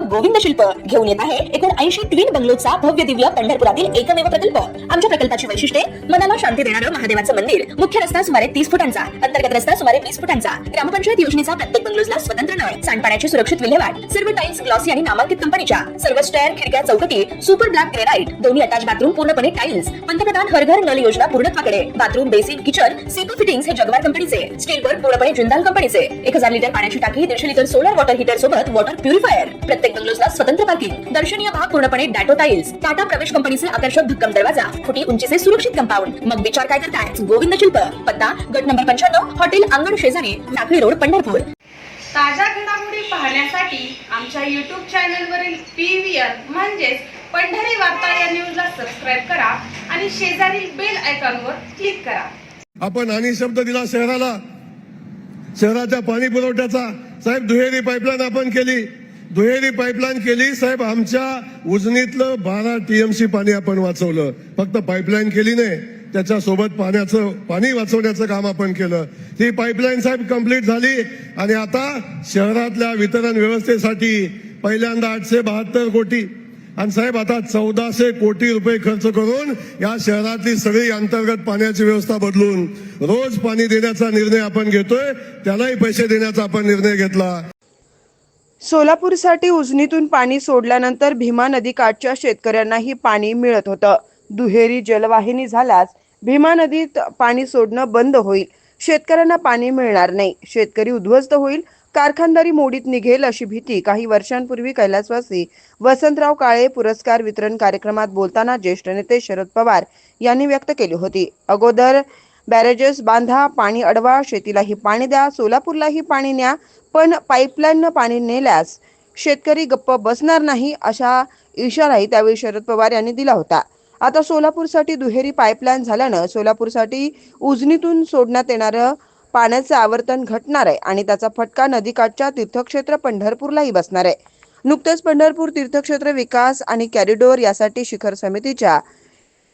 गोविंद शिल्प घेऊन येत आहे एकूण 80 ट्विन बंगलोचा भव्य दिव्य पंढरपुरातील एकमेव प्रकल्प। आमच्या प्रकल्पाची वैशिष्ट्ये मनाला शांती देणारं महादेवाचं मंदिर, मुख्य रस्ता सुमारे 30 फुटांचा, अंतर्गत रस्ता सुमारे 20 फुटांचा, ग्रामपंचायत योजनेचा प्रत्येक बंगलोजला स्वतंत्र नळ, सांडपाण्याची सुरक्षित विल्हेवाट, सर्व टाइल्स ग्लॉसी आणि नामांकित कंपनीच्या, सर्व स्टेअर, खिडक्या, चौकटी सुपर ब्लॅक ग्रेनाइट, दोन्ही अटॅच बाथरूम पूर्णपणे टाइल्स, पंतप्रधान हर घर नल योजना पूर्णत्वाकडे, bathroom, basin, kitchen, CP fittings हे जगवार कंपनीचे, स्टील वर्क पूर्णपणे जिंदाल कंपनीचे, 1000 लिटर पाण्याची टाकी, 150 लिटर सोलर वॉटर हीटर सोबत वॉटर प्युरिफायर, प्रत्येक बंगलोजला स्वतंत्र पार्किंग, दर्शनीय भाग पूर्णपणे डॅटो टाइल्स, टाटा प्रवेश कंपनीचे आकर्षक भक्कम दरवाजा, फुटी उंचीचे सुरक्षित कंपाऊंड। मग विचार काय करताय? गोविंद शिल्प, पत्ता गट नंबर 95, हॉटेल अंगण शेजारी, टाकळी रोड, पंढरपूर। ताज्या घडामोडी पाहण्यासाठी आमच्या YouTube चॅनलवरील PVR म्हणजेच पंढरी वार्ता या न्यूजला सबस्क्राइब करा आणि शेजारील बेल आयकॉनवर क्लिक करा। आपण आणि शब्द दिला शहराला, शहराच्या पाणी पुरवठ्याचा। साहेब दुहेरी पाईपलाईन आपण केली, दुहेरी पाईपलाईन केली साहेब। आमच्या उजनीतलं 12 TMC पाणी आपण वाचवलं। फक्त पाईपलाईन केली नाही, त्याच्यासोबत पाणी वाचवण्याचं काम आपण केलं। ही पाईपलाईन साहेब कंप्लीट झाली आणि आता शहरातल्या वितरण व्यवस्थेसाठी पहिल्यांदा 872 कोटी आणि साहेब आता 1400 कोटी रुपये खर्च करून या शहरातली सगळी अंतर्गत पाण्याची व्यवस्था बदलून रोज पाणी देण्याचा निर्णय आपण घेतोय। त्यालाही पैसे देण्याचा आपण निर्णय घेतला। सोलापूरसाठी उजनीतून पाणी सोडल्यानंतर भीमा नदीकाठच्या शेतकऱ्यांनाही पाणी मिळत होतं। दुहेरी जलवाहिनी झाल्यास भीमा नदीत पाणी सोडणं बंद होईल, शेतकऱ्यांना पाणी मिळणार नाही, शेतकरी उद्ध्वस्त होईल, कारखानदारी मोडीत निघेल अशी भीती काही वर्षांपूर्वी कैलासवासी वसंतराव काळे पुरस्कार वितरण कार्यक्रमात बोलताना ज्येष्ठ नेते शरद पवार यांनी व्यक्त केली होती। अगोदर बॅरेजेस बांधा, पाणी अडवा, शेतीलाही पाणी द्या, सोलापूरलाही पाणी न्या, पण पाईपलाईननं पाणी नेल्यास शेतकरी गप्प बसणार नाही अशा इशाराही त्यावेळी शरद पवार यांनी दिला होता। आता सोलापूरसाठी दुहेरी पाईपलाईन झाल्यानं सोलापूरसाठी उजनीतून सोडण्यात येणारं पाण्याचं आवर्तन घटणार आहे आणि त्याचा फटका नदीकाठच्या तीर्थक्षेत्र पंढरपूरलाही बसणार आहे। नुकतेच पंढरपूर तीर्थक्षेत्र विकास आणि कॉरिडॉर यासाठी शिखर समितीच्या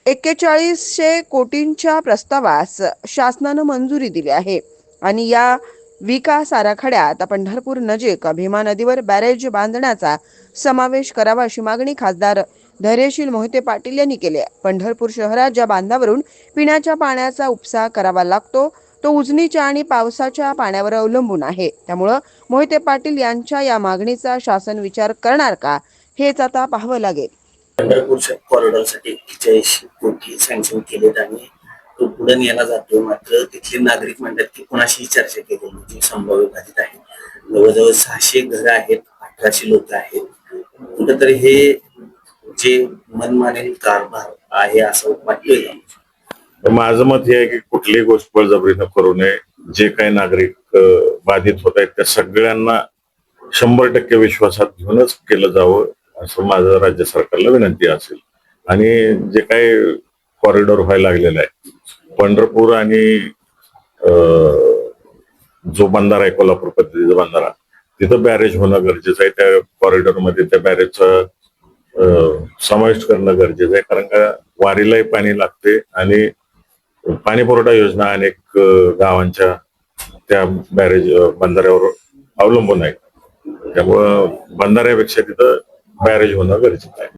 4100 कोटींच्या प्रस्तावास शासनानं मंजुरी दिली आहे आणि या विकास आराखड्यात पंढरपूर नजीक भीमा नदीवर बॅरेज बांधण्याचा समावेश करावा अशी मागणी खासदार धैर्यशील मोहिते पाटील यांनी केली आहे। पंढरपूर शहरात ज्या बांधावरून पिण्याच्या पाण्याचा उपसा करावा लागतो तो उजनीच्या आणि पावसाच्या पाण्यावर अवलंबून आहे। त्यामुळे मोहिते पाटील यांच्या या मागणीचा शासन विचार करणार का हेच आता पाहावं लागेल। पंढरपूर कॉरिडॉरसाठी 41 कोटी सँक्शन केलेत आणि तो पुढे नेला जातो। मात्र तिथले नागरिक म्हणतात की कोणाशी चर्चा केली नाही, संभाव्य बाधित आहे। जवळजवळ 600 घरं आहेत, 1800 लोक आहेत। कुठेतरी हे जे मनमानी कारभार आहे असं वाटतंय। माझं मत हे आहे की कुठलीही गोष्ट बळजबरीनं करू नये। जे काही नागरिक बाधित होत आहेत त्या सगळ्यांना 100% विश्वासात घेऊनच केलं जावं असं माझं राज्य सरकारला विनंती असेल। आणि जे काही कॉरिडॉर व्हायला लागलेला आहे पंढरपूर आणि जो बंधारा आहे कोल्हापूर पद्धतीचा बंधारा, तिथं बॅरेज होणं गरजेचं आहे। त्या कॉरिडॉर मध्ये त्या बॅरेजचा समाविष्ट करणं गरजेचं आहे, कारण का वारीलाही पाणी लागते आणि पाणी पुरवठा योजना अनेक गावांच्या त्या बॅरेज बंधाऱ्यावर अवलंबून आहे। त्यामुळं बंधाऱ्यापेक्षा तिथं बॅरेज होणं गरजेचं आहे।